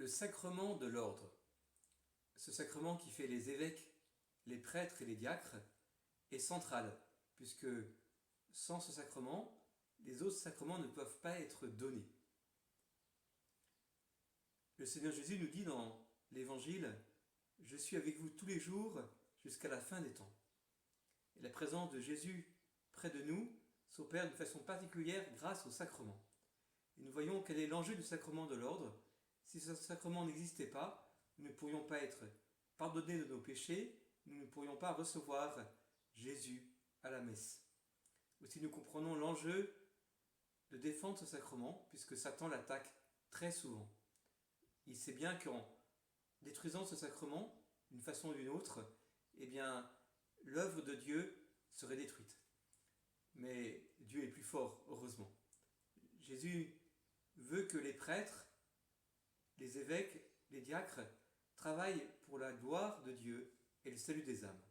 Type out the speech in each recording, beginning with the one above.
Le sacrement de l'ordre, ce sacrement qui fait les évêques, les prêtres et les diacres, est central, puisque sans ce sacrement, les autres sacrements ne peuvent pas être donnés. Le Seigneur Jésus nous dit dans l'Évangile « Je suis avec vous tous les jours jusqu'à la fin des temps ». Et la présence de Jésus près de nous s'opère de façon particulière grâce au sacrement. Et nous voyons quel est l'enjeu du sacrement de l'ordre. Si ce sacrement n'existait pas, nous ne pourrions pas être pardonnés de nos péchés, nous ne pourrions pas recevoir Jésus à la messe. Aussi nous comprenons l'enjeu de défendre ce sacrement, puisque Satan l'attaque très souvent. Il sait bien qu'en détruisant ce sacrement, d'une façon ou d'une autre, eh bien, l'œuvre de Dieu serait détruite. Mais Dieu est plus fort, heureusement. Jésus veut que les prêtres, les évêques, les diacres travaillent pour la gloire de Dieu et le salut des âmes,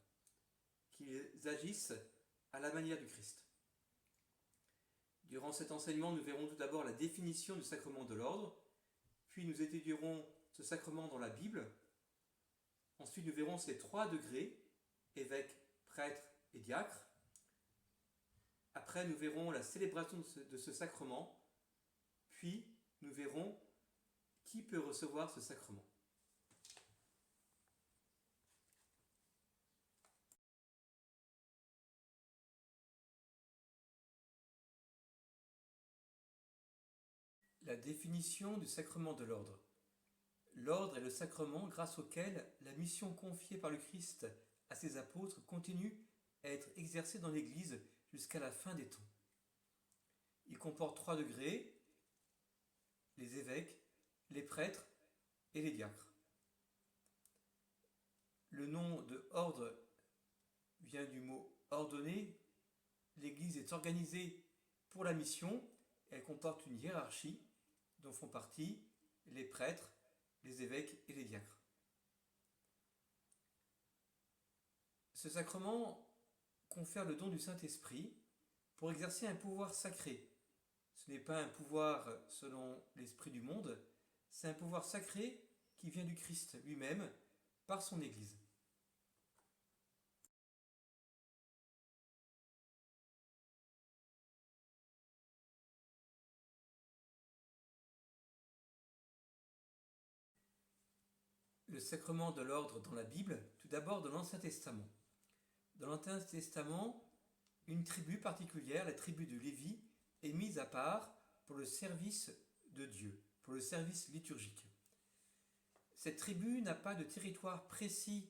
qu'ils agissent à la manière du Christ. Durant cet enseignement, nous verrons tout d'abord la définition du sacrement de l'ordre, puis nous étudierons ce sacrement dans la Bible. Ensuite, nous verrons ces 3 degrés, évêques, prêtres et diacres. Après, nous verrons la célébration de ce sacrement, puis nous verrons qui peut recevoir ce sacrement. La définition du sacrement de l'ordre. L'ordre est le sacrement grâce auquel la mission confiée par le Christ à ses apôtres continue à être exercée dans l'Église jusqu'à la fin des temps. Il comporte 3 degrés, les évêques, les prêtres et les diacres. Le nom de ordre vient du mot ordonner. L'Église est organisée pour la mission. Elle comporte une hiérarchie dont font partie les prêtres, les évêques et les diacres. Ce sacrement confère le don du Saint-Esprit pour exercer un pouvoir sacré. Ce n'est pas un pouvoir selon l'esprit du monde, c'est un pouvoir sacré qui vient du Christ lui-même par son Église. Le sacrement de l'ordre dans la Bible, tout d'abord dans l'Ancien Testament. Dans l'Ancien Testament, une tribu particulière, la tribu de Lévi, est mise à part pour le service de Dieu, pour le service liturgique. Cette tribu n'a pas de territoire précis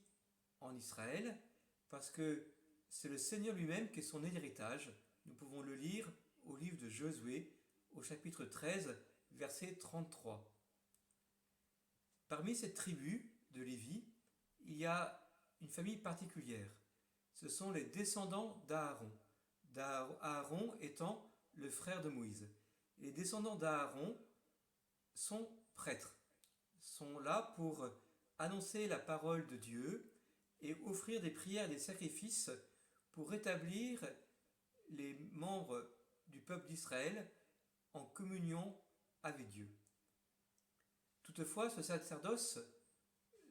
en Israël, parce que c'est le Seigneur lui-même qui est son héritage. Nous pouvons le lire au livre de Josué, au chapitre 13, verset 33. Parmi cette tribu de Lévi, il y a une famille particulière. Ce sont les descendants d'Aaron. Aaron étant le frère de Moïse. Les descendants d'Aaron sont prêtres, sont là pour annoncer la parole de Dieu et offrir des prières et des sacrifices pour rétablir les membres du peuple d'Israël en communion avec Dieu. Toutefois, ce sacerdoce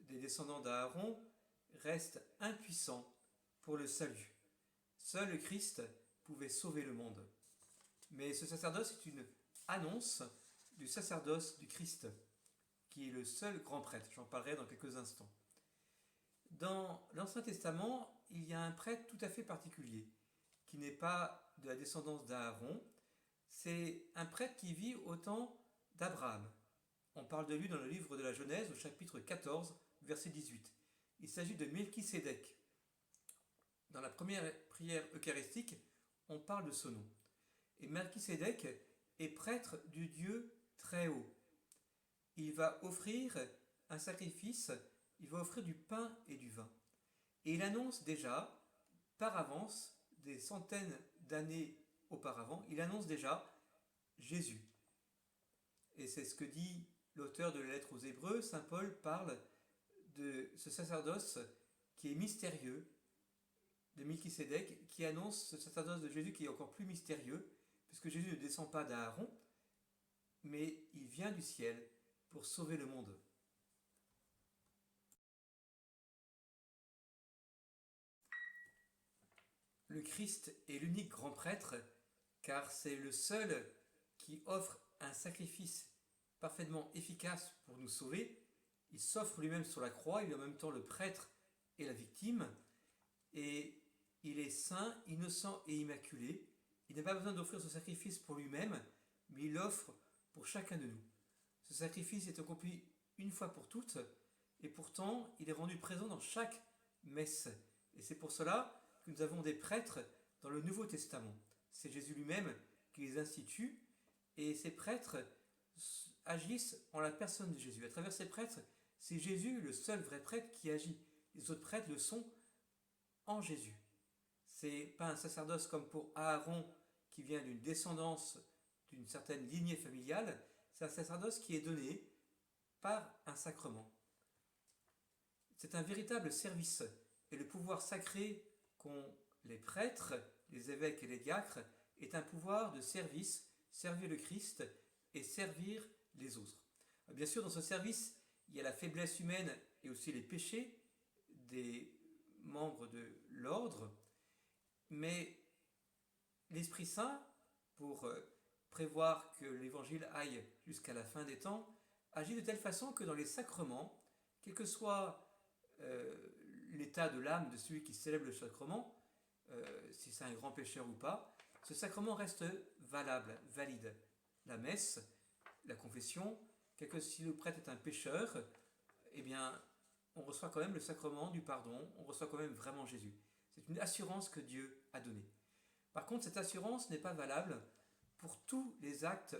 des descendants d'Aaron reste impuissant pour le salut. Seul le Christ pouvait sauver le monde. Mais ce sacerdoce est une annonce du sacerdoce du Christ, qui est le seul grand prêtre. J'en parlerai dans quelques instants. Dans l'Ancien Testament, il y a un prêtre tout à fait particulier, qui n'est pas de la descendance d'Aaron. C'est un prêtre qui vit au temps d'Abraham. On parle de lui dans le livre de la Genèse, au chapitre 14, verset 18. Il s'agit de Melchisédek. Dans la première prière eucharistique, on parle de ce nom. Et Melchisédek est prêtre du Dieu très haut. Il va offrir un sacrifice, il va offrir du pain et du vin. Et il annonce déjà, par avance, des centaines d'années auparavant, il annonce déjà Jésus. Et c'est ce que dit l'auteur de la lettre aux Hébreux. Saint Paul parle de ce sacerdoce qui est mystérieux, de Melchisédek, qui annonce ce sacerdoce de Jésus qui est encore plus mystérieux, puisque Jésus ne descend pas d'Aaron, mais il vient du ciel pour sauver le monde. le Christ est l'unique grand prêtre, car c'est le seul qui offre un sacrifice parfaitement efficace pour nous sauver. Il s'offre lui-même sur la croix, il est en même temps le prêtre et la victime, et il est saint, innocent et immaculé. Il n'a pas besoin d'offrir ce sacrifice pour lui-même, mais il l'offre pour chacun de nous. Ce sacrifice est accompli une fois pour toutes, et pourtant il est rendu présent dans chaque messe. Et c'est pour cela que nous avons des prêtres dans le Nouveau Testament. C'est Jésus lui-même qui les institue, et ces prêtres agissent en la personne de Jésus. À travers ces prêtres, c'est Jésus le seul vrai prêtre qui agit. Les autres prêtres le sont en Jésus. C'est pas un sacerdoce comme pour Aaron qui vient d'une descendance d'une certaine lignée familiale, c'est un sacerdoce qui est donné par un sacrement. C'est un véritable service, et le pouvoir sacré qu'ont les prêtres, les évêques et les diacres est un pouvoir de service, servir le Christ et servir les autres. Bien sûr, dans ce service, il y a la faiblesse humaine et aussi les péchés des membres de l'ordre, mais l'Esprit Saint, pour prévoir que l'Évangile aille jusqu'à la fin des temps, agit de telle façon que dans les sacrements, quel que soit l'état de l'âme de celui qui célèbre le sacrement, si c'est un grand pécheur ou pas, ce sacrement reste valable, valide. La messe, la confession, si le prêtre est un pécheur, eh bien, on reçoit quand même le sacrement du pardon, on reçoit quand même vraiment Jésus. C'est une assurance que Dieu a donnée. Par contre, cette assurance n'est pas valable pour tous les actes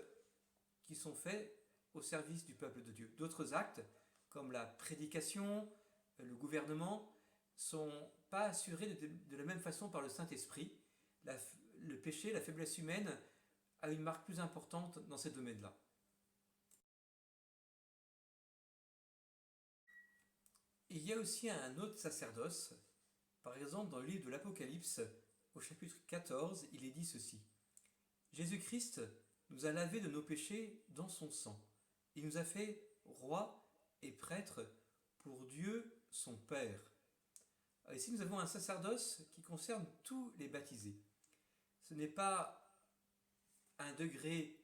qui sont faits au service du peuple de Dieu. D'autres actes, comme la prédication, le gouvernement, sont pas assurés de la même façon par le Saint-Esprit. Le péché, la faiblesse humaine a une marque plus importante dans ces domaines-là. Il y a aussi un autre sacerdoce. Par exemple, dans le livre de l'Apocalypse, au chapitre 14, il est dit ceci. Jésus-Christ nous a lavés de nos péchés dans son sang. Il nous a fait rois et prêtres pour Dieu son Père. Alors ici, nous avons un sacerdoce qui concerne tous les baptisés. Ce n'est pas un degré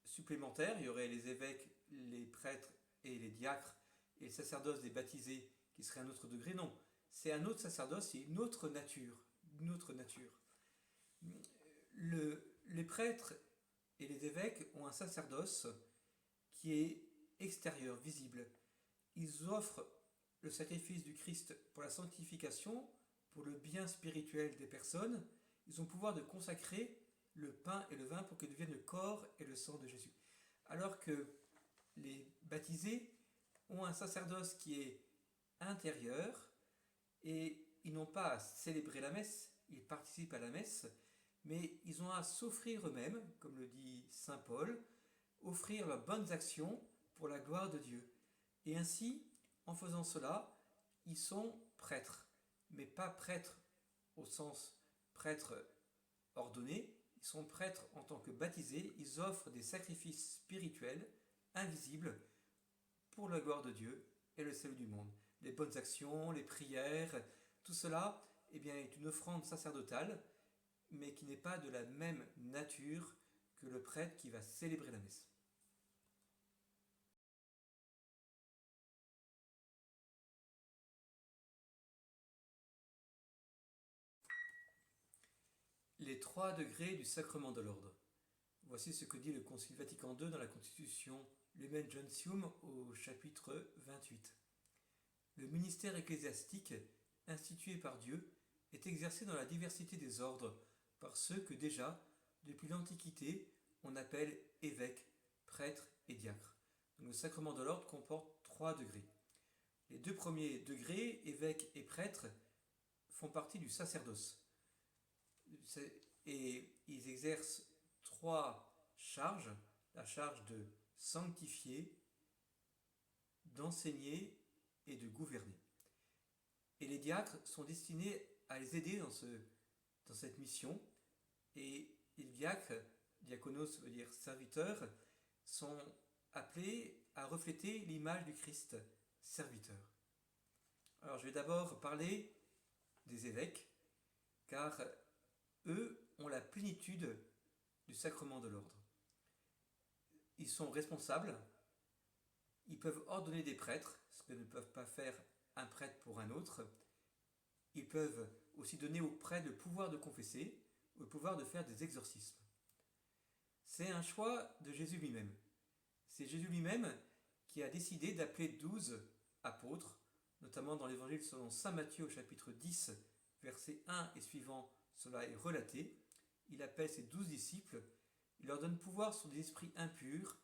supplémentaire, il y aurait les évêques, les prêtres et les diacres, et le sacerdoce des baptisés qui serait un autre degré, non. C'est un autre sacerdoce, c'est une autre nature. Une autre nature. Les prêtres et les évêques ont un sacerdoce qui est extérieur, visible. Ils offrent le sacrifice du Christ pour la sanctification, pour le bien spirituel des personnes. Ils ont le pouvoir de consacrer le pain et le vin pour qu'ils deviennent le corps et le sang de Jésus. Alors que les baptisés ont un sacerdoce qui est intérieur et ils n'ont pas à célébrer la messe, ils participent à la messe, mais ils ont à s'offrir eux-mêmes, comme le dit saint Paul, offrir leurs bonnes actions pour la gloire de Dieu. Et ainsi, en faisant cela, ils sont prêtres, mais pas prêtres au sens prêtres ordonnés, ils sont prêtres en tant que baptisés, ils offrent des sacrifices spirituels, invisibles, pour la gloire de Dieu et le salut du monde. Les bonnes actions, les prières, tout cela eh bien, est une offrande sacerdotale, mais qui n'est pas de la même nature que le prêtre qui va célébrer la messe. Les 3 degrés du sacrement de l'ordre. Voici ce que dit le Concile Vatican II dans la Constitution Lumen Gentium au chapitre 28. Le ministère ecclésiastique, institué par Dieu, est exercé dans la diversité des ordres par ceux que déjà, depuis l'Antiquité, on appelle évêques, prêtres et diacres. Donc, le sacrement de l'ordre comporte 3 degrés. Les 2 premiers degrés, évêques et prêtres, font partie du sacerdoce. Et ils exercent 3 charges, la charge de sanctifier, d'enseigner et de gouverner. Et les diacres sont destinés à les aider dans cette mission. Et les diacres, diakonos veut dire serviteur, sont appelés à refléter l'image du Christ, serviteur. Alors je vais d'abord parler des évêques, car eux, ont la plénitude du sacrement de l'ordre. Ils sont responsables, ils peuvent ordonner des prêtres, ce que ne peuvent pas faire un prêtre pour un autre. Ils peuvent aussi donner aux prêtres le pouvoir de confesser, le pouvoir de faire des exorcismes. C'est un choix de Jésus lui-même. C'est Jésus lui-même qui a décidé d'appeler 12 apôtres, notamment dans l'évangile selon saint Matthieu au chapitre 10, verset 1 et suivant, cela est relaté. Il appelle ses 12 disciples, il leur donne pouvoir sur des esprits impurs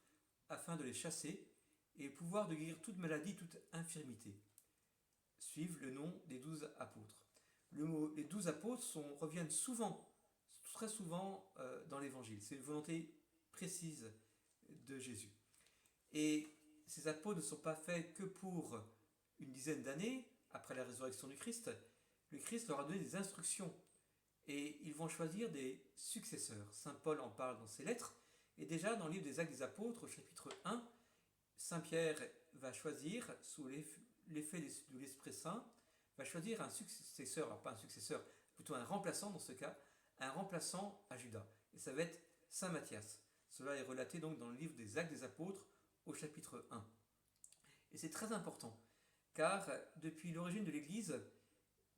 afin de les chasser et le pouvoir de guérir toute maladie, toute infirmité. Suivent le nom des 12 apôtres. Les 12 apôtres reviennent souvent, très souvent dans l'évangile. C'est une volonté précise de Jésus. Et ces apôtres ne sont pas faits que pour une dizaine d'années après la résurrection du Christ. Le Christ leur a donné des instructions et ils vont choisir des successeurs. Saint Paul en parle dans ses lettres. Et déjà dans le livre des Actes des Apôtres, au chapitre 1, Saint Pierre va choisir, sous l'effet de l'Esprit Saint, va choisir un successeur, alors pas un successeur, plutôt un remplaçant dans ce cas, un remplaçant à Judas. Et ça va être Saint Matthias. Cela est relaté donc dans le livre des Actes des Apôtres au chapitre 1. Et c'est très important, car depuis l'origine de l'Église,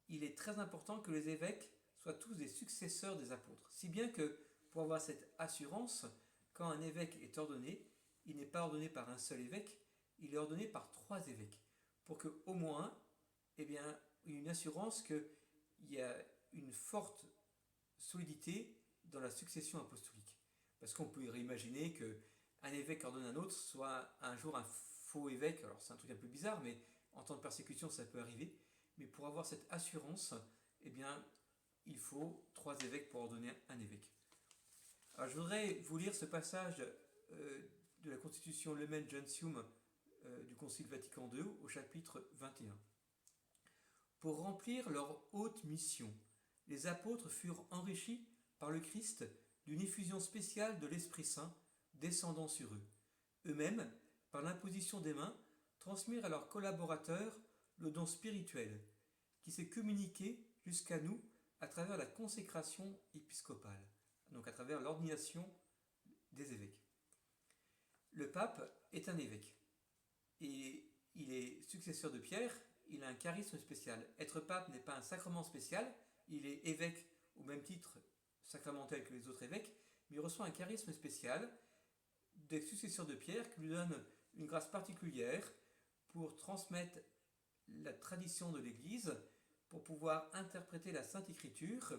il est très important que les évêques soient tous des successeurs des apôtres. Si bien que, pour avoir cette assurance, quand un évêque est ordonné, il n'est pas ordonné par un seul évêque, il est ordonné par 3 évêques, pour qu'au moins, une assurance qu'il y a une forte solidité dans la succession apostolique. Parce qu'on peut imaginer qu'un évêque ordonne un autre, soit un jour un faux évêque, alors c'est un truc un peu bizarre, mais en temps de persécution ça peut arriver, mais pour avoir cette assurance, il faut 3 évêques pour ordonner un évêque. Alors je voudrais vous lire ce passage de la Constitution Lumen Gentium du Concile Vatican II au chapitre 21. Pour remplir leur haute mission, les apôtres furent enrichis par le Christ d'une effusion spéciale de l'Esprit Saint descendant sur eux. Eux-mêmes, par l'imposition des mains, transmirent à leurs collaborateurs le don spirituel qui s'est communiqué jusqu'à nous à travers la consécration épiscopale, donc à travers l'ordination des évêques. Le pape est un évêque et il est successeur de Pierre, il a un charisme spécial. Être pape n'est pas un sacrement spécial, il est évêque au même titre sacramentel que les autres évêques, mais il reçoit un charisme spécial des successeurs de Pierre qui lui donne une grâce particulière pour transmettre la tradition de l'Église, pour pouvoir interpréter la Sainte Écriture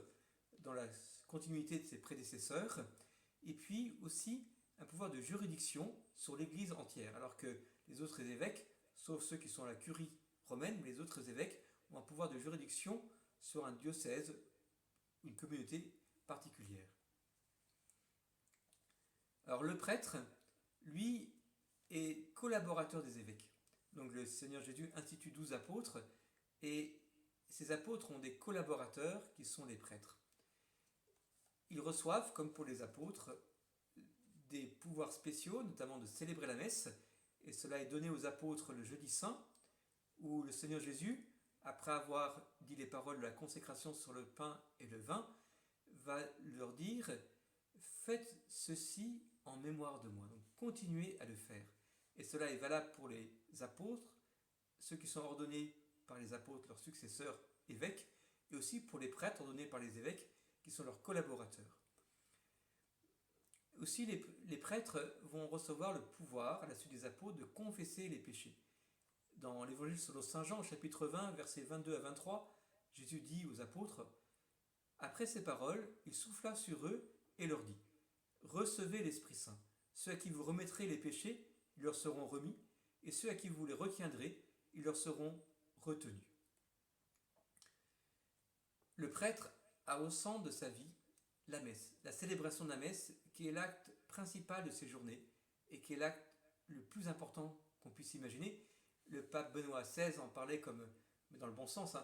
dans la continuité de ses prédécesseurs, et puis aussi un pouvoir de juridiction sur l'Église entière, alors que les autres évêques, sauf ceux qui sont à la curie romaine, mais les autres évêques ont un pouvoir de juridiction sur un diocèse, une communauté particulière. Alors le prêtre, lui, est collaborateur des évêques. Donc le Seigneur Jésus institue 12 apôtres, et ces apôtres ont des collaborateurs qui sont les prêtres. Ils reçoivent, comme pour les apôtres, des pouvoirs spéciaux, notamment de célébrer la messe, et cela est donné aux apôtres le jeudi saint, où le Seigneur Jésus, après avoir dit les paroles de la consécration sur le pain et le vin, va leur dire « Faites ceci en mémoire de moi ». Donc continuez à le faire. Et cela est valable pour les apôtres, ceux qui sont ordonnés par les apôtres, leurs successeurs, évêques, et aussi pour les prêtres ordonnés par les évêques, qui sont leurs collaborateurs. Aussi, les prêtres vont recevoir le pouvoir, à la suite des apôtres, de confesser les péchés. Dans l'évangile selon saint Jean, au chapitre 20, versets 22 à 23, Jésus dit aux apôtres, après ces paroles, il souffla sur eux et leur dit, recevez l'Esprit Saint. Ceux à qui vous remettrez les péchés, ils leur seront remis, et ceux à qui vous les retiendrez, ils leur seront retenus. Le prêtre a au centre de sa vie la messe, la célébration de la messe, qui est l'acte principal de ces journées, et qui est l'acte le plus important qu'on puisse imaginer. Le pape Benoît XVI en parlait comme, mais dans le bon sens,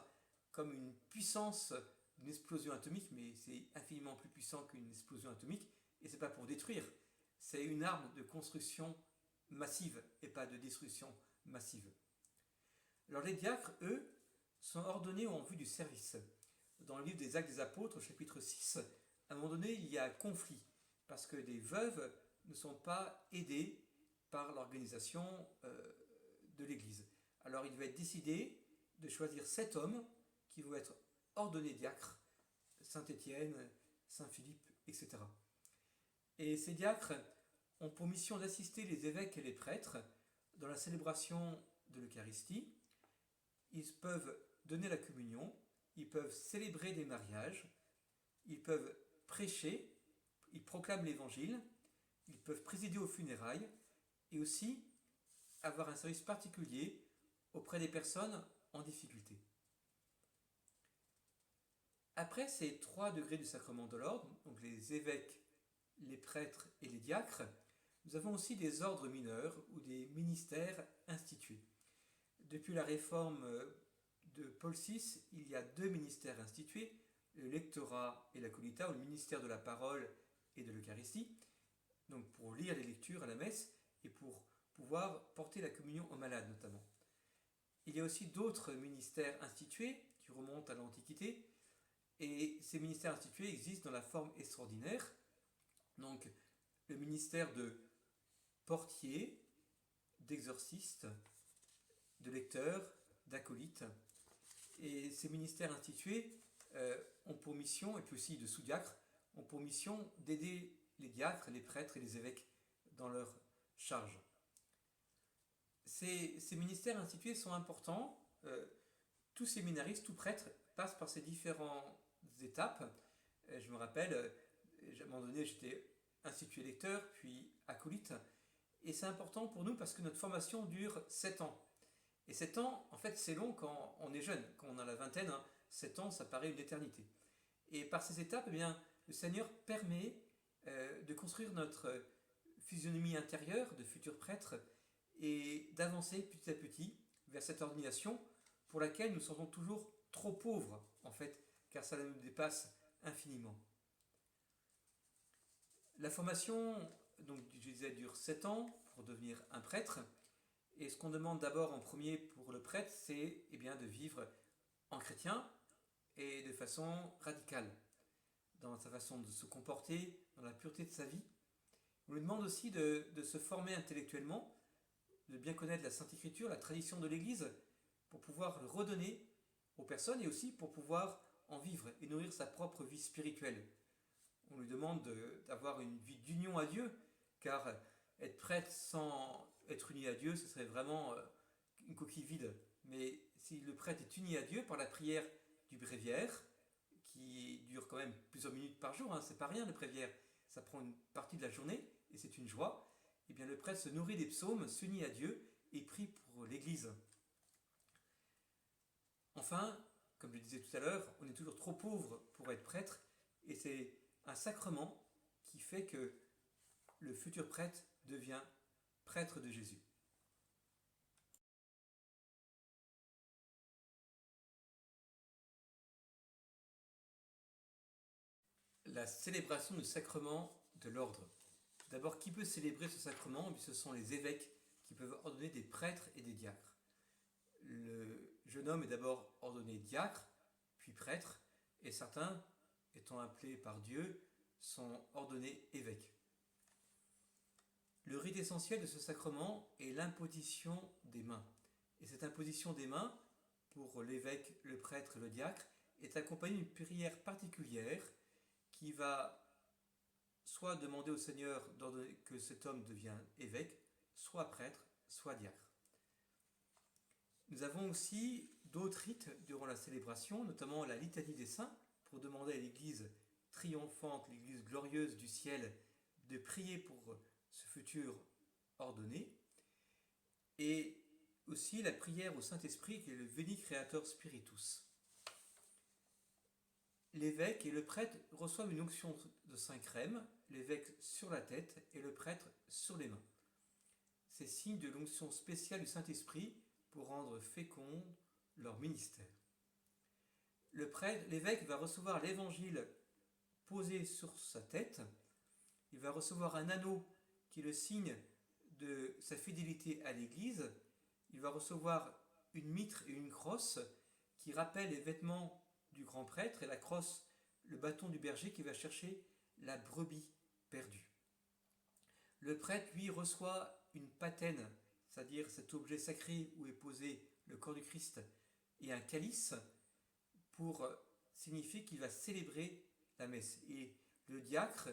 comme une puissance d'une explosion atomique, mais c'est infiniment plus puissant qu'une explosion atomique, et c'est pas pour détruire, c'est une arme de construction massive et pas de destruction massive. Alors les diacres, eux, sont ordonnés en vue du service. Dans le livre des Actes des Apôtres, au chapitre 6, à un moment donné, il y a conflit, parce que des veuves ne sont pas aidées par l'organisation de l'Église. Alors il va être décidé de choisir 7 hommes qui vont être ordonnés diacres, Saint Étienne, Saint Philippe, etc. Et ces diacres ont pour mission d'assister les évêques et les prêtres dans la célébration de l'Eucharistie. Ils peuvent donner la communion, ils peuvent célébrer des mariages, ils peuvent prêcher, ils proclament l'évangile, ils peuvent présider aux funérailles et aussi avoir un service particulier auprès des personnes en difficulté. Après ces 3 degrés du sacrement de l'ordre, donc les évêques, les prêtres et les diacres, nous avons aussi des ordres mineurs ou des ministères institués. Depuis la réforme de Paul VI, il y a 2 ministères institués, le lectorat et la colita, ou le ministère de la parole et de l'Eucharistie, donc pour lire les lectures à la messe et pour pouvoir porter la communion aux malades notamment. Il y a aussi d'autres ministères institués qui remontent à l'Antiquité, et ces ministères institués existent dans la forme extraordinaire, donc le ministère de portier, d'exorciste, de lecteur, d'acolyte. Et ces ministères institués ont pour mission, et puis aussi de sous-diacres, ont pour mission d'aider les diacres, les prêtres et les évêques dans leur charge. Ces ministères institués sont importants. Tout séminariste, tout prêtre passe par ces différentes étapes. Je me rappelle, à un moment donné, j'étais institué lecteur, puis acolyte. Et c'est important pour nous parce que notre formation dure 7 ans. Et 7 ans, en fait, c'est long quand on est jeune, quand on a la vingtaine. 7 ans, ça paraît une éternité. Et par ces étapes, eh bien, le Seigneur permet de construire notre physionomie intérieure de futur prêtre et d'avancer petit à petit vers cette ordination pour laquelle nous sommes toujours trop pauvres, en fait, car ça nous dépasse infiniment. La formation, donc, je disais, dure 7 ans pour devenir un prêtre. Et ce qu'on demande d'abord en premier pour le prêtre, c'est de vivre en chrétien et de façon radicale, dans sa façon de se comporter, dans la pureté de sa vie. On lui demande aussi de se former intellectuellement, de bien connaître la Sainte Écriture, la tradition de l'Église, pour pouvoir le redonner aux personnes et aussi pour pouvoir en vivre et nourrir sa propre vie spirituelle. On lui demande d'avoir une vie d'union à Dieu, car être prêtre sans être uni à Dieu, ce serait vraiment une coquille vide. Mais si le prêtre est uni à Dieu par la prière du bréviaire, qui dure quand même plusieurs minutes par jour, c'est pas rien le bréviaire, ça prend une partie de la journée et c'est une joie, et bien le prêtre se nourrit des psaumes, s'unit à Dieu et prie pour l'Église. Enfin, comme je disais tout à l'heure, on est toujours trop pauvre pour être prêtre, et c'est un sacrement qui fait que le futur prêtre devient prêtre de Jésus. La célébration du sacrement de l'ordre. Tout d'abord, qui peut célébrer ce sacrement? Ce sont les évêques qui peuvent ordonner des prêtres et des diacres. Le jeune homme est d'abord ordonné diacre, puis prêtre, et certains, étant appelés par Dieu, sont ordonnés évêques. Le rite essentiel de ce sacrement est l'imposition des mains. Et cette imposition des mains, pour l'évêque, le prêtre et le diacre, est accompagnée d'une prière particulière qui va soit demander au Seigneur que cet homme devienne évêque, soit prêtre, soit diacre. Nous avons aussi d'autres rites durant la célébration, notamment la litanie des saints, pour demander à l'Église triomphante, l'Église glorieuse du ciel, de prier pour ce futur ordonné, et aussi la prière au Saint-Esprit qui est le Veni Creator Spiritus. L'évêque et le prêtre reçoivent une onction de Saint-Crème, l'évêque sur la tête et le prêtre sur les mains. C'est signe de l'onction spéciale du Saint-Esprit pour rendre fécond leur ministère. L'évêque va recevoir l'évangile posé sur sa tête, il va recevoir un anneau qui est le signe de sa fidélité à l'Église, il va recevoir une mitre et une crosse qui rappellent les vêtements du grand prêtre, et la crosse le bâton du berger qui va chercher la brebis perdue. Le prêtre, lui, reçoit une patène, c'est-à-dire cet objet sacré où est posé le corps du Christ, et un calice pour signifier qu'il va célébrer la messe. Et le diacre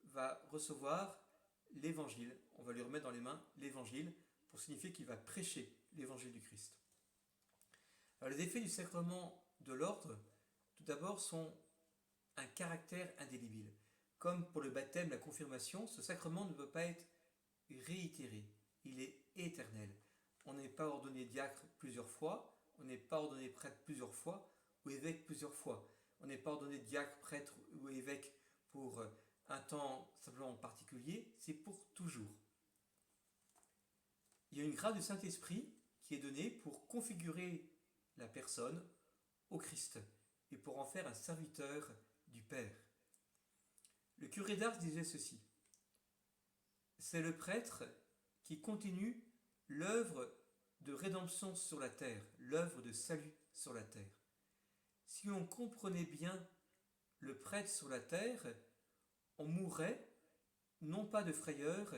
va recevoir l'évangile. On va lui remettre dans les mains l'évangile pour signifier qu'il va prêcher l'évangile du Christ. Alors, les effets du sacrement de l'ordre, tout d'abord, sont un caractère indélébile. Comme pour le baptême, la confirmation, ce sacrement ne peut pas être réitéré. Il est éternel. On n'est pas ordonné diacre plusieurs fois, on n'est pas ordonné prêtre plusieurs fois, ou évêque plusieurs fois. On n'est pas ordonné diacre, prêtre ou évêque pour un temps simplement particulier, c'est pour toujours. Il y a une grâce du Saint-Esprit qui est donnée pour configurer la personne au Christ et pour en faire un serviteur du Père. Le curé d'Ars disait ceci: c'est le prêtre qui continue l'œuvre de rédemption sur la terre, l'œuvre de salut sur la terre. Si on comprenait bien le prêtre sur la terre, on mourrait non pas de frayeur,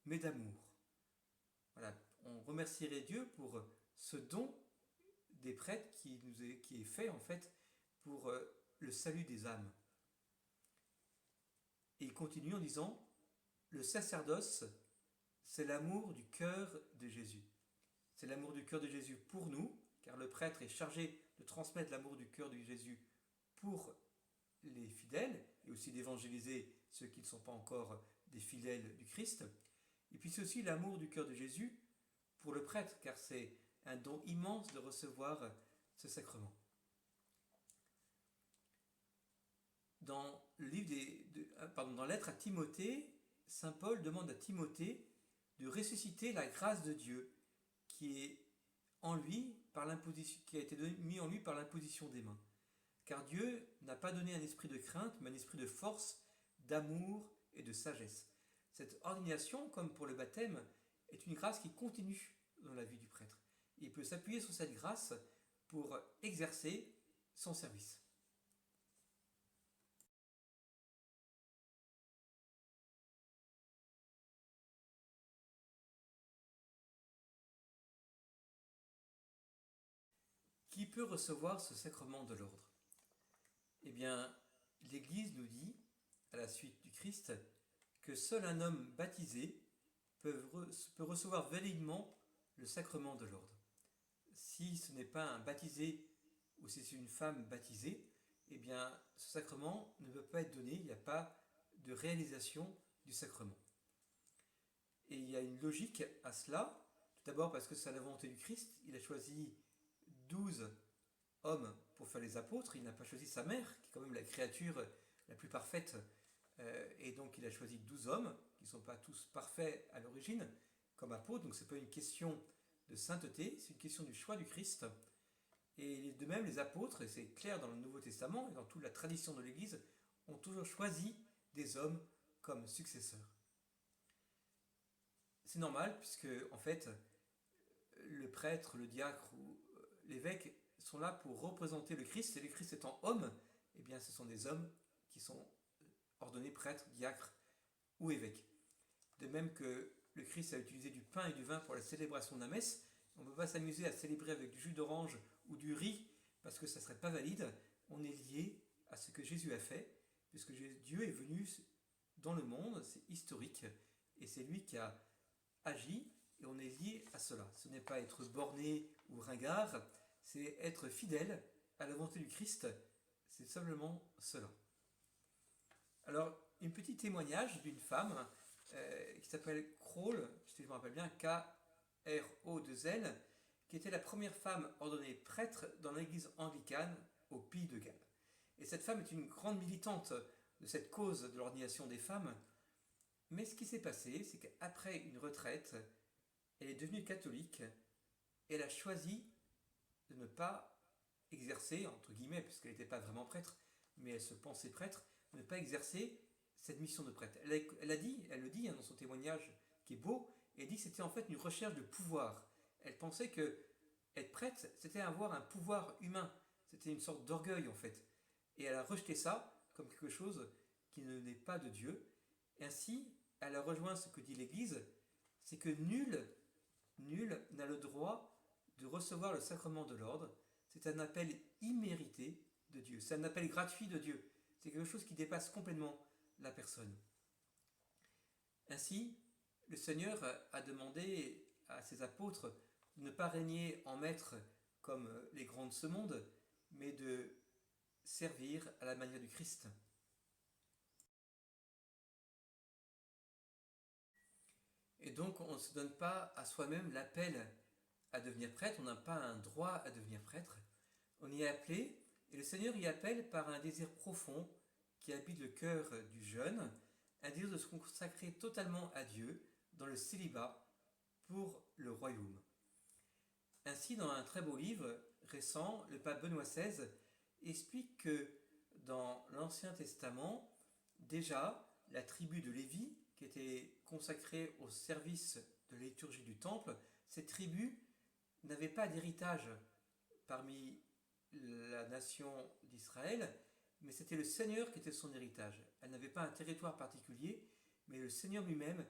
mais d'amour. Voilà, on remercierait Dieu pour ce don des prêtres qui est fait en fait pour le salut des âmes. Et il continue en disant: le sacerdoce, c'est l'amour du cœur de Jésus. C'est l'amour du cœur de Jésus pour nous, car le prêtre est chargé de transmettre l'amour du cœur de Jésus pour les fidèles, et aussi d'évangéliser ceux qui ne sont pas encore des fidèles du Christ. Et puis c'est aussi l'amour du cœur de Jésus pour le prêtre, car c'est un don immense de recevoir ce sacrement. Dans le livre dans la lettre à Timothée, saint Paul demande à Timothée de ressusciter la grâce de Dieu qui est en lui qui a été mis en lui par l'imposition des mains. Car Dieu n'a pas donné un esprit de crainte, mais un esprit de force, d'amour et de sagesse. Cette ordination, comme pour le baptême, est une grâce qui continue dans la vie du prêtre. Il peut s'appuyer sur cette grâce pour exercer son service. Qui peut recevoir ce sacrement de l'ordre? Eh bien, l'Église nous dit, à la suite du Christ, que seul un homme baptisé peut recevoir validement le sacrement de l'ordre. Si ce n'est pas un baptisé ou si c'est une femme baptisée, eh bien, ce sacrement ne peut pas être donné, il n'y a pas de réalisation du sacrement. Et il y a une logique à cela, tout d'abord parce que c'est à la volonté du Christ, il a choisi 12 hommes pour faire les apôtres, il n'a pas choisi sa mère, qui est quand même la créature la plus parfaite, et donc il a choisi 12 hommes, qui ne sont pas tous parfaits à l'origine, comme apôtres, donc ce n'est pas une question de sainteté, c'est une question du choix du Christ. Et de même, les apôtres, et c'est clair dans le Nouveau Testament et dans toute la tradition de l'Église, ont toujours choisi des hommes comme successeurs. C'est normal, puisque en fait, le prêtre, le diacre ou l'évêque sont là pour représenter le Christ, et le Christ étant homme, eh bien ce sont des hommes qui sont ordonnés prêtres, diacres ou évêques. De même que le Christ a utilisé du pain et du vin pour la célébration de la messe, on ne peut pas s'amuser à célébrer avec du jus d'orange ou du riz, parce que ça ne serait pas valide. On est lié à ce que Jésus a fait, puisque Dieu est venu dans le monde, c'est historique, et c'est lui qui a agi, et on est lié à cela. Ce n'est pas être borné ou ringard, c'est être fidèle à la volonté du Christ, c'est simplement cela. Alors, un petit témoignage d'une femme qui s'appelle Kroll, si je me rappelle bien, K-R-O-2-L, qui était la première femme ordonnée prêtre dans l'église anglicane au Pays de Galles. Et cette femme est une grande militante de cette cause de l'ordination des femmes. Mais ce qui s'est passé, c'est qu'après une retraite, elle est devenue catholique et elle a choisi de ne pas exercer, entre guillemets, puisqu'elle n'était pas vraiment prêtre, mais elle se pensait prêtre, de ne pas exercer cette mission de prêtre. Elle le dit dans son témoignage qui est beau, et elle dit que c'était en fait une recherche de pouvoir. Elle pensait que être prêtre, c'était avoir un pouvoir humain, c'était une sorte d'orgueil en fait. et elle a rejeté ça comme quelque chose qui n'est pas de Dieu. Et ainsi, elle a rejoint ce que dit l'Église, c'est que nul n'a le droit de recevoir le sacrement de l'ordre. C'est un appel immérité de Dieu, c'est un appel gratuit de Dieu. C'est quelque chose qui dépasse complètement la personne. Ainsi, le Seigneur a demandé à ses apôtres de ne pas régner en maître comme les grands de ce monde, mais de servir à la manière du Christ. Et donc on ne se donne pas à soi-même l'appel à devenir prêtre, on n'a pas un droit à devenir prêtre. On y est appelé, et le Seigneur y appelle par un désir profond qui habite le cœur du jeune, un désir de se consacrer totalement à Dieu dans le célibat pour le royaume. Ainsi, dans un très beau livre récent, le pape Benoît XVI explique que dans l'Ancien Testament, déjà, la tribu de Lévi, qui était consacrée au service de la liturgie du temple, cette tribu n'avait pas d'héritage parmi la nation d'Israël, mais c'était le Seigneur qui était son héritage. Elle n'avait pas un territoire particulier, mais le Seigneur lui-même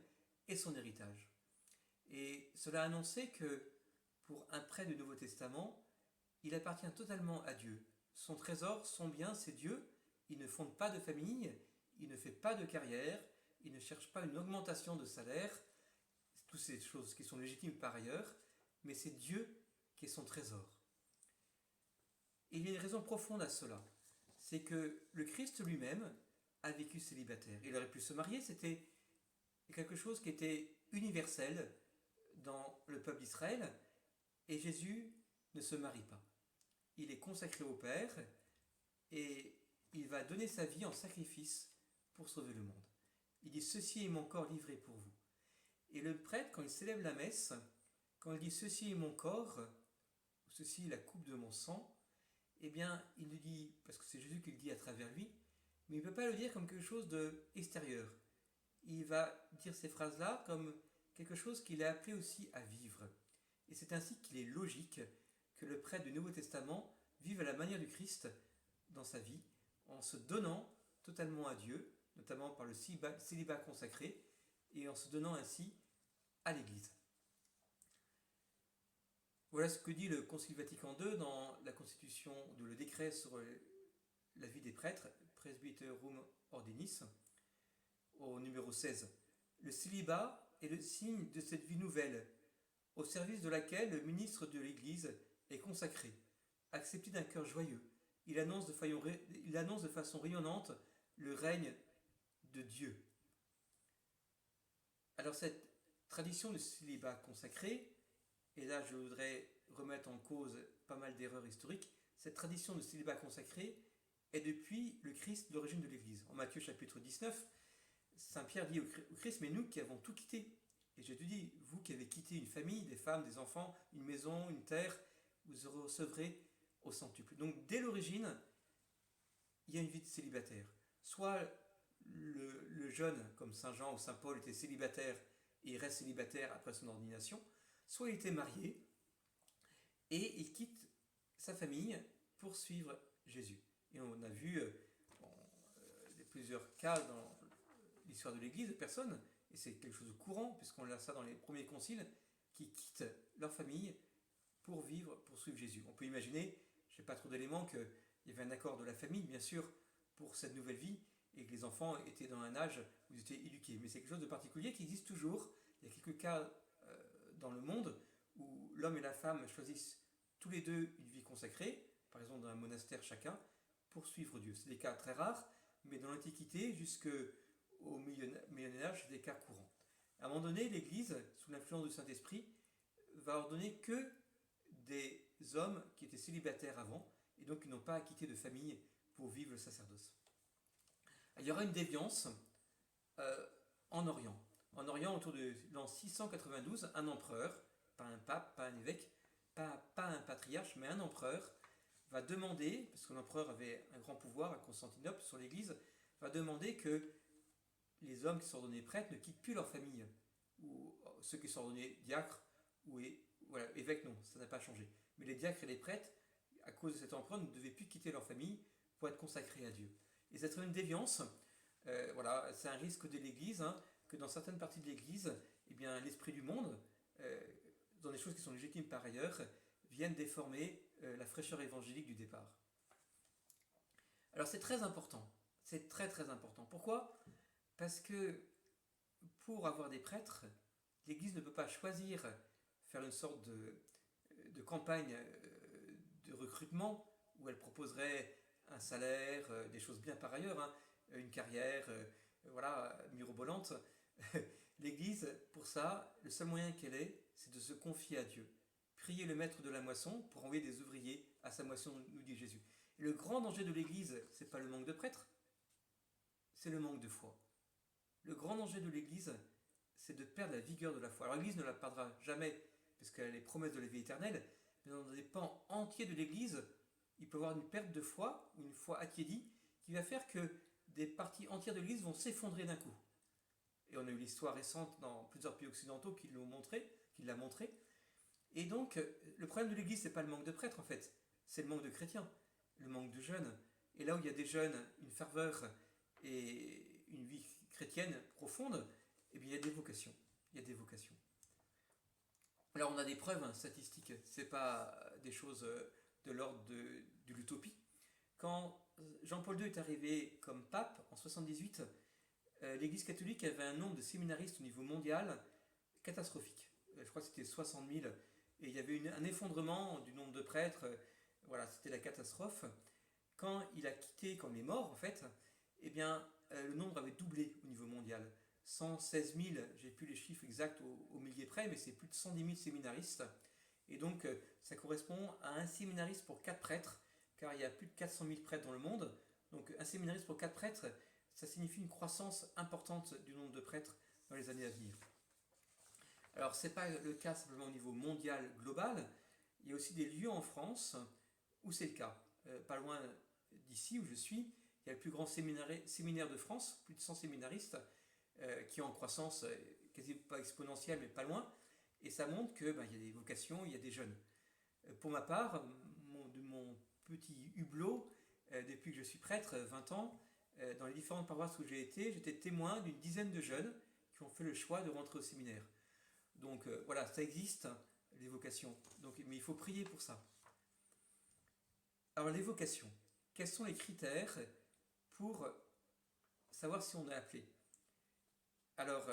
est son héritage. Et cela annonçait que pour un prêtre du Nouveau Testament, il appartient totalement à Dieu. Son trésor, son bien, c'est Dieu. Il ne fonde pas de famille, il ne fait pas de carrière, il ne cherche pas une augmentation de salaire, toutes ces choses qui sont légitimes par ailleurs, mais c'est Dieu qui est son trésor. Et il y a une raison profonde à cela, c'est que le Christ lui-même a vécu célibataire. Il aurait pu se marier, c'était quelque chose qui était universel dans le peuple d'Israël, et Jésus ne se marie pas. Il est consacré au Père, et il va donner sa vie en sacrifice pour sauver le monde. Il dit « Ceci est mon corps livré pour vous ». Et le prêtre, quand il célèbre la messe, quand il dit « Ceci est mon corps », ou « Ceci est la coupe de mon sang », eh bien, il le dit, parce que c'est Jésus qui le dit à travers lui, mais il ne peut pas le dire comme quelque chose d'extérieur. Il va dire ces phrases-là comme quelque chose qu'il est appelé aussi à vivre. Et c'est ainsi qu'il est logique que le prêtre du Nouveau Testament vive à la manière du Christ dans sa vie, en se donnant totalement à Dieu, notamment par le célibat consacré, et en se donnant ainsi à l'Église. Voilà ce que dit le Concile Vatican II dans la constitution de le décret sur la vie des prêtres, Presbyterum Ordinis, au numéro 16. Le célibat est le signe de cette vie nouvelle, au service de laquelle le ministre de l'Église est consacré, accepté d'un cœur joyeux. Il annonce de façon rayonnante le règne de Dieu. Alors cette tradition de célibat consacré, et là je voudrais remettre en cause pas mal d'erreurs historiques, cette tradition de célibat consacré est depuis le Christ l'origine de l'Église. En Matthieu chapitre 19, Saint Pierre dit au Christ, mais nous qui avons tout quitté, et Jésus dit, vous qui avez quitté une famille, des femmes, des enfants, une maison, une terre, vous recevrez au centuple. Donc dès l'origine, il y a une vie de célibataire. Soit le jeune, comme Saint Jean ou Saint Paul, était célibataire et il reste célibataire après son ordination, soit il était marié et il quitte sa famille pour suivre Jésus. Et on a vu plusieurs cas dans l'histoire de l'Église de personnes, et c'est quelque chose de courant, puisqu'on a ça dans les premiers conciles, qui quittent leur famille pour vivre, pour suivre Jésus. On peut imaginer, je n'ai pas trop d'éléments, qu'il y avait un accord de la famille, bien sûr, pour cette nouvelle vie, et que les enfants étaient dans un âge où ils étaient éduqués. Mais c'est quelque chose de particulier qui existe toujours. Il y a quelques cas dans le monde où l'homme et la femme choisissent tous les deux une vie consacrée, par exemple dans un monastère chacun, pour suivre Dieu. C'est des cas très rares, mais dans l'Antiquité jusqu'au Moyen-Âge, c'est des cas courants. À un moment donné, l'Église, sous l'influence du Saint-Esprit, va ordonner que des hommes qui étaient célibataires avant, et donc qui n'ont pas acquitté de famille pour vivre le sacerdoce. Il y aura une déviance en Orient. En Orient, autour de l'an 692, un empereur, pas un pape, pas un évêque, pas un patriarche, mais un empereur, va demander, parce que l'empereur avait un grand pouvoir à Constantinople sur l'Église, va demander que les hommes qui sont ordonnés prêtres ne quittent plus leur famille, ou ceux qui sont ordonnés diacres, ou voilà, évêques non, ça n'a pas changé. Mais les diacres et les prêtres, à cause de cet empereur, ne devaient plus quitter leur famille pour être consacré à Dieu. Et cette une déviance, voilà, c'est un risque de l'Église, hein, que dans certaines parties de l'Église, eh bien, l'esprit du monde, dans des choses qui sont légitimes par ailleurs, viennent déformer la fraîcheur évangélique du départ. Alors c'est très important, c'est très très important. Pourquoi ? Parce que pour avoir des prêtres, l'Église ne peut pas choisir faire une sorte de campagne de recrutement où elle proposerait un salaire, des choses bien par ailleurs, hein, une carrière, voilà, mirobolante. L'Église, pour ça, le seul moyen qu'elle ait, c'est de se confier à Dieu. Prier le maître de la moisson pour envoyer des ouvriers à sa moisson, nous dit Jésus. Et le grand danger de l'Église, c'est pas le manque de prêtres, c'est le manque de foi. Le grand danger de l'Église, c'est de perdre la vigueur de la foi. Alors l'Église ne la perdra jamais, parce qu'elle a les promesses de la vie éternelle, mais dans des pans entiers de l'Église, il peut y avoir une perte de foi, ou une foi attiédie, qui va faire que des parties entières de l'Église vont s'effondrer d'un coup. Et on a eu l'histoire récente dans plusieurs pays occidentaux qui l'a montré. Et donc, le problème de l'Église, c'est pas le manque de prêtres, en fait, c'est le manque de chrétiens, le manque de jeunes. Et là où il y a des jeunes, une ferveur et une vie chrétienne profonde, eh bien, il y a des vocations. Il y a des vocations. Alors, on a des preuves statistiques, c'est pas des choses de l'ordre de l'utopie. Quand Jean-Paul II est arrivé comme pape en 1978, l'Église catholique avait un nombre de séminaristes au niveau mondial catastrophique. Je crois que c'était 60 000. Et il y avait un effondrement du nombre de prêtres. Voilà, c'était la catastrophe. Quand il a quitté, quand il est mort en fait, eh bien, le nombre avait doublé au niveau mondial. 116 000, j'ai plus les chiffres exacts au millier près, mais c'est plus de 110 000 séminaristes. Et donc, ça correspond à un séminariste pour 4 prêtres, car il y a plus de 400 000 prêtres dans le monde. Donc, un séminariste pour 4 prêtres, ça signifie une croissance importante du nombre de prêtres dans les années à venir. Alors, ce n'est pas le cas simplement au niveau mondial, global. Il y a aussi des lieux en France où c'est le cas. Pas loin d'ici, où je suis, il y a le plus grand séminaire de France, plus de 100 séminaristes, qui est en croissance quasi pas exponentielle, mais pas loin. Et ça montre qu'il y a des vocations, il y a des jeunes. Pour ma part, de mon petit hublot, depuis que je suis prêtre, 20 ans, dans les différentes paroisses où j'ai été, j'étais témoin d'une dizaine de jeunes qui ont fait le choix de rentrer au séminaire. Donc voilà, ça existe, les vocations. Donc, mais il faut prier pour ça. Alors les vocations, quels sont les critères pour savoir si on est appelé ? Alors,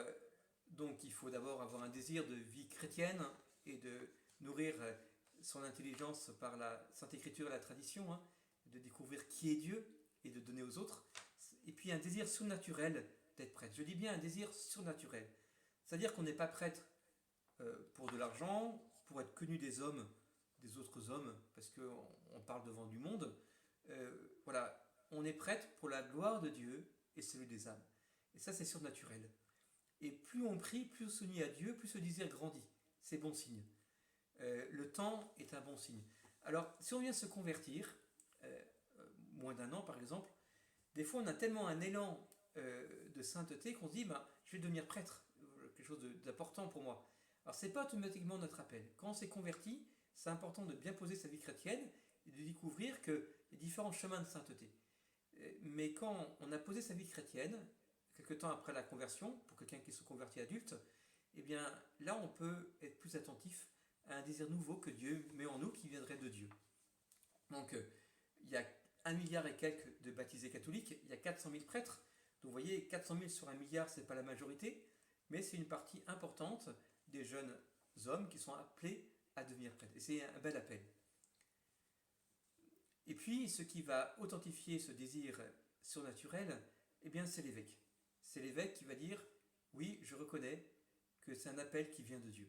donc il faut d'abord avoir un désir de vie chrétienne et de nourrir son intelligence par la Sainte Écriture et la tradition, hein, de découvrir qui est Dieu et de donner aux autres. Et puis un désir surnaturel d'être prêtre. Je dis bien un désir surnaturel. C'est-à-dire qu'on n'est pas prêtre pour de l'argent, pour être connu des hommes, des autres hommes, parce qu'on parle devant du monde. Voilà, on est prêtre pour la gloire de Dieu et celui des âmes. Et ça, c'est surnaturel. Et plus on prie, plus on s'unit à Dieu, plus ce désir grandit. C'est bon signe. Le temps est un bon signe. Alors, si on vient se convertir, moins d'un an par exemple, des fois on a tellement un élan de sainteté qu'on se dit, je vais devenir prêtre, quelque chose d'important pour moi. Alors, ce n'est pas automatiquement notre appel. Quand on s'est converti, c'est important de bien poser sa vie chrétienne et de découvrir qu'il y a différents chemins de sainteté. Mais quand on a posé sa vie chrétienne, quelque temps après la conversion, pour quelqu'un qui se convertit adulte, eh bien là on peut être plus attentif à un désir nouveau que Dieu met en nous qui viendrait de Dieu. Donc il y a 1 milliard et quelques de baptisés catholiques, il y a 400 000 prêtres, donc vous voyez 400 000 sur 1 milliard, ce n'est pas la majorité, mais c'est une partie importante des jeunes hommes qui sont appelés à devenir prêtres. Et c'est un bel appel. Et puis, ce qui va authentifier ce désir surnaturel, eh bien, c'est l'évêque. C'est l'évêque qui va dire, oui, je reconnais que c'est un appel qui vient de Dieu.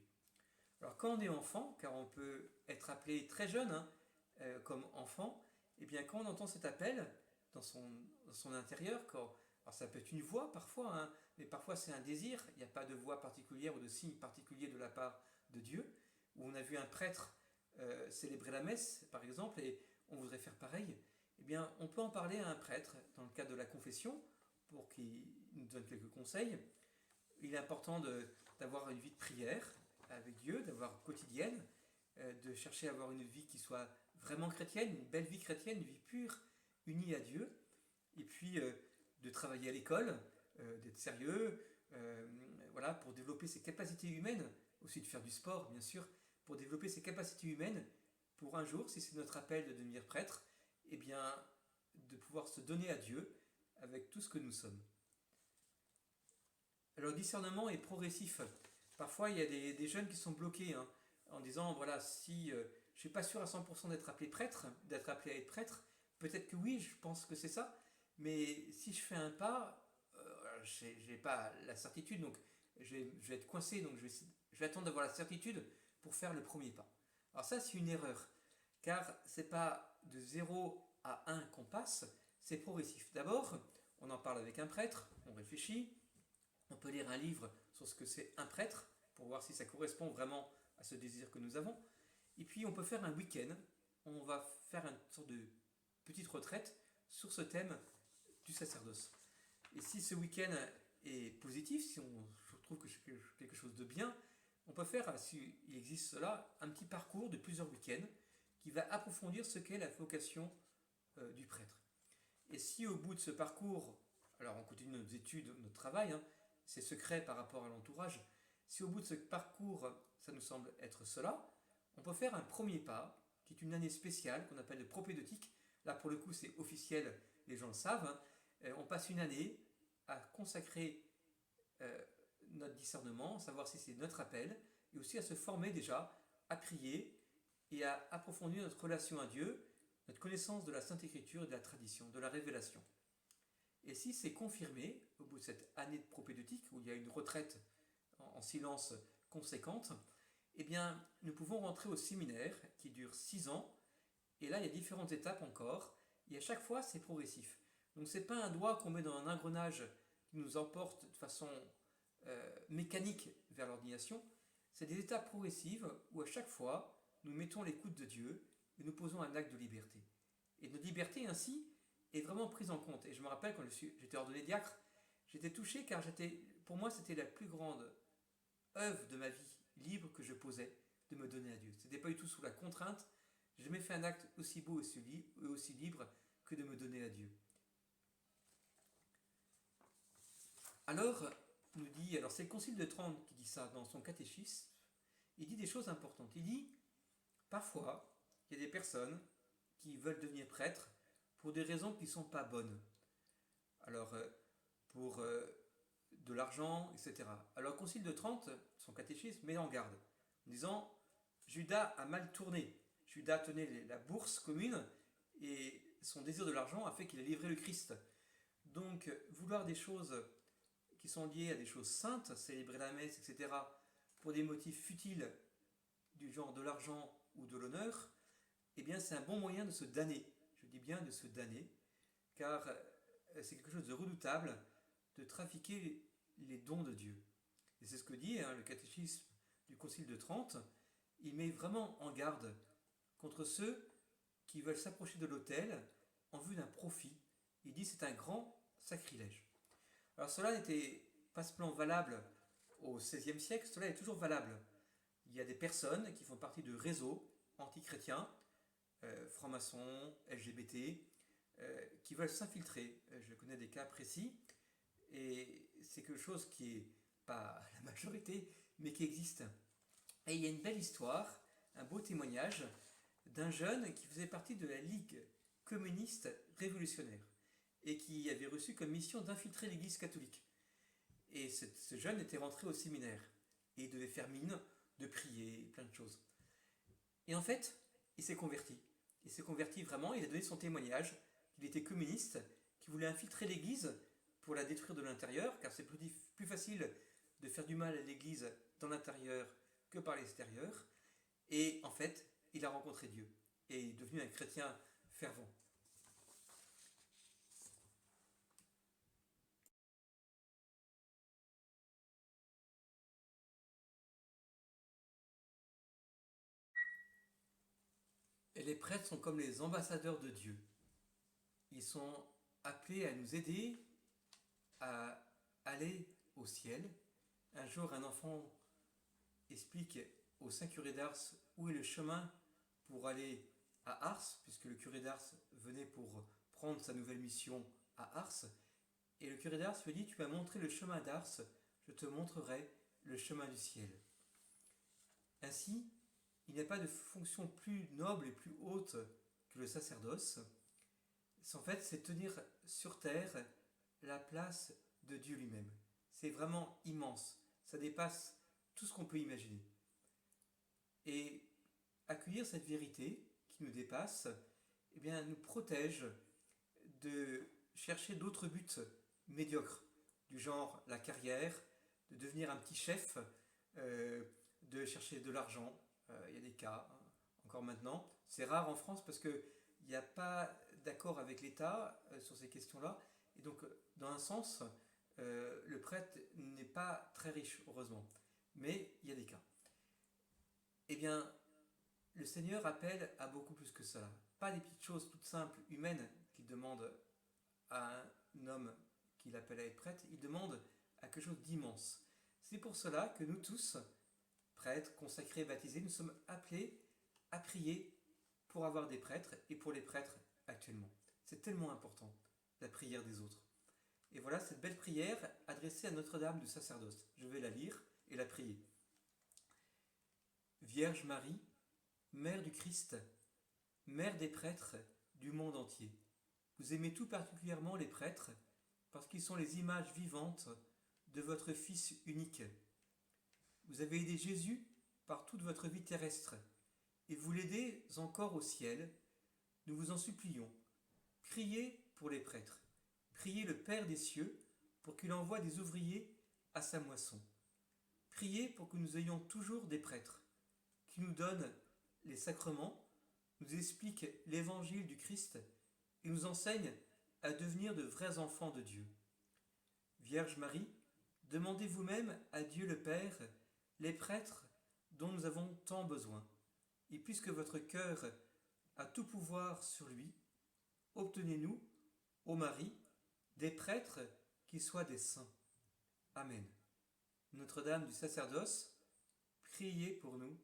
Alors, quand on est enfant, car on peut être appelé très jeune, comme enfant, eh bien, quand on entend cet appel dans son intérieur, alors ça peut être une voix parfois, mais parfois c'est un désir, il n'y a pas de voix particulière ou de signe particulier de la part de Dieu, où on a vu un prêtre célébrer la messe, par exemple, et on voudrait faire pareil, eh bien, on peut en parler à un prêtre dans le cadre de la confession pour qu'il nous donne quelques conseils. Il est important d'avoir une vie de prière avec Dieu, d'avoir de chercher à avoir une vie qui soit vraiment chrétienne, une belle vie chrétienne, une vie pure, unis à Dieu, et puis de travailler à l'école, d'être sérieux, voilà, pour développer ses capacités humaines, aussi de faire du sport, bien sûr, pour développer ses capacités humaines, pour un jour, si c'est notre appel de devenir prêtre, eh bien, de pouvoir se donner à Dieu avec tout ce que nous sommes. Alors, le discernement est progressif. Parfois, il y a des jeunes qui sont bloqués en disant, voilà, si je ne suis pas sûr à 100% d'être appelé prêtre, d'être appelé à être prêtre, peut-être que oui, je pense que c'est ça, mais si je fais un pas, je n'ai pas la certitude, donc je vais être coincé, donc je vais attendre d'avoir la certitude pour faire le premier pas. Alors ça, c'est une erreur, car c'est pas de 0 à 1 qu'on passe, c'est progressif. D'abord, on en parle avec un prêtre, on réfléchit, on peut lire un livre sur ce que c'est un prêtre, pour voir si ça correspond vraiment à ce désir que nous avons. Et puis on peut faire un week-end, on va faire une sorte de petite retraite sur ce thème du sacerdoce. Et si ce week-end est positif, si on trouve que c'est quelque chose de bien, on peut faire, s'il existe cela, un petit parcours de plusieurs week-ends qui va approfondir ce qu'est la vocation du prêtre. Et si au bout de ce parcours, alors on continue nos études, notre travail, c'est secret par rapport à l'entourage, si au bout de ce parcours, ça nous semble être cela, on peut faire un premier pas, qui est une année spéciale, qu'on appelle le propédeutique. Là, pour le coup, c'est officiel, les gens le savent. On passe une année à consacrer notre discernement, savoir si c'est notre appel, et aussi à se former déjà, à prier et à approfondir notre relation à Dieu, notre connaissance de la Sainte Écriture et de la tradition, de la révélation. Et si c'est confirmé, au bout de cette année de propédeutique, où il y a une retraite en silence conséquente, eh bien, nous pouvons rentrer au séminaire qui dure 6 ans, et là, il y a différentes étapes encore, et à chaque fois, c'est progressif. Donc, ce n'est pas un doigt qu'on met dans un engrenage qui nous emporte de façon mécanique vers l'ordination, c'est des étapes progressives où à chaque fois, nous mettons l'écoute de Dieu et nous posons un acte de liberté. Et notre liberté ainsi est vraiment prise en compte. Et je me rappelle quand j'étais ordonné diacre, j'étais touché car pour moi c'était la plus grande œuvre de ma vie libre que je posais de me donner à Dieu. Ce n'était pas du tout sous la contrainte, j'ai jamais fait un acte aussi beau et aussi libre que de me donner à Dieu. Alors c'est le Concile de Trente qui dit ça dans son catéchisme, il dit des choses importantes. Il dit, parfois, il y a des personnes qui veulent devenir prêtres pour des raisons qui ne sont pas bonnes. Alors, pour de l'argent, etc. Alors, le Concile de Trente, son catéchisme, met en garde, en disant, Judas a mal tourné. Judas tenait la bourse commune, et son désir de l'argent a fait qu'il a livré le Christ. Donc, vouloir des choses qui sont liées à des choses saintes, célébrer la messe, etc., pour des motifs futiles du genre de l'argent ou de l'honneur, eh bien c'est un bon moyen de se damner. Je dis bien de se damner, car c'est quelque chose de redoutable de trafiquer les dons de Dieu. Et c'est ce que dit le catéchisme du Concile de Trente. Il met vraiment en garde contre ceux qui veulent s'approcher de l'autel en vue d'un profit. Il dit c'est un grand sacrilège. Alors cela n'était pas seulement valable au XVIe siècle, cela est toujours valable. Il y a des personnes qui font partie de réseaux anti-chrétiens, francs-maçons, LGBT, qui veulent s'infiltrer. Je connais des cas précis, et c'est quelque chose qui n'est pas la majorité, mais qui existe. Et il y a une belle histoire, un beau témoignage d'un jeune qui faisait partie de la Ligue communiste révolutionnaire et qui avait reçu comme mission d'infiltrer l'Église catholique. Et ce jeune était rentré au séminaire et il devait faire mine de prier, plein de choses. Et en fait, il s'est converti. Il s'est converti vraiment, il a donné son témoignage qu'il était communiste, qu'il voulait infiltrer l'Église pour la détruire de l'intérieur, car c'est plus facile de faire du mal à l'Église dans l'intérieur que par l'extérieur. Et en fait, il a rencontré Dieu et est devenu un chrétien fervent. Et les prêtres sont comme les ambassadeurs de Dieu. Ils sont appelés à nous aider à aller au ciel. Un jour, un enfant explique au saint curé d'Ars où est le chemin pour aller à Ars, puisque le curé d'Ars venait pour prendre sa nouvelle mission à Ars. Et le curé d'Ars lui dit, tu m'as montré le chemin d'Ars, je te montrerai le chemin du ciel. Ainsi, il n'y a pas de fonction plus noble et plus haute que le sacerdoce. En fait, c'est tenir sur terre la place de Dieu lui-même. C'est vraiment immense. Ça dépasse tout ce qu'on peut imaginer. Et accueillir cette vérité qui nous dépasse, eh bien, nous protège de chercher d'autres buts médiocres, du genre la carrière, de devenir un petit chef, de chercher de l'argent. Il y a des cas, encore maintenant. C'est rare en France parce qu'il n'y a pas d'accord avec l'État sur ces questions-là. Et donc, dans un sens, le prêtre n'est pas très riche, heureusement. Mais il y a des cas. Eh bien, le Seigneur appelle à beaucoup plus que cela. Pas des petites choses toutes simples, humaines, qu'il demande à un homme qu'il appelle à être prêtre. Il demande à quelque chose d'immense. C'est pour cela que nous tous, prêtres, consacrés, baptisés, nous sommes appelés à prier pour avoir des prêtres et pour les prêtres actuellement. C'est tellement important, la prière des autres. Et voilà cette belle prière adressée à Notre-Dame du sacerdoce. Je vais la lire et la prier. Vierge Marie, Mère du Christ, Mère des prêtres du monde entier, vous aimez tout particulièrement les prêtres parce qu'ils sont les images vivantes de votre Fils unique. Vous avez aidé Jésus par toute votre vie terrestre et vous l'aidez encore au ciel. Nous vous en supplions. Priez pour les prêtres. Priez le Père des cieux pour qu'il envoie des ouvriers à sa moisson. Priez pour que nous ayons toujours des prêtres qui nous donnent les sacrements, nous expliquent l'évangile du Christ et nous enseignent à devenir de vrais enfants de Dieu. Vierge Marie, demandez vous-même à Dieu le Père les prêtres dont nous avons tant besoin. Et puisque votre cœur a tout pouvoir sur lui, obtenez-nous, ô Marie, des prêtres qui soient des saints. Amen. Notre-Dame du sacerdoce, priez pour nous.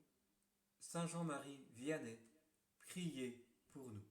Saint Jean-Marie Vianney, priez pour nous.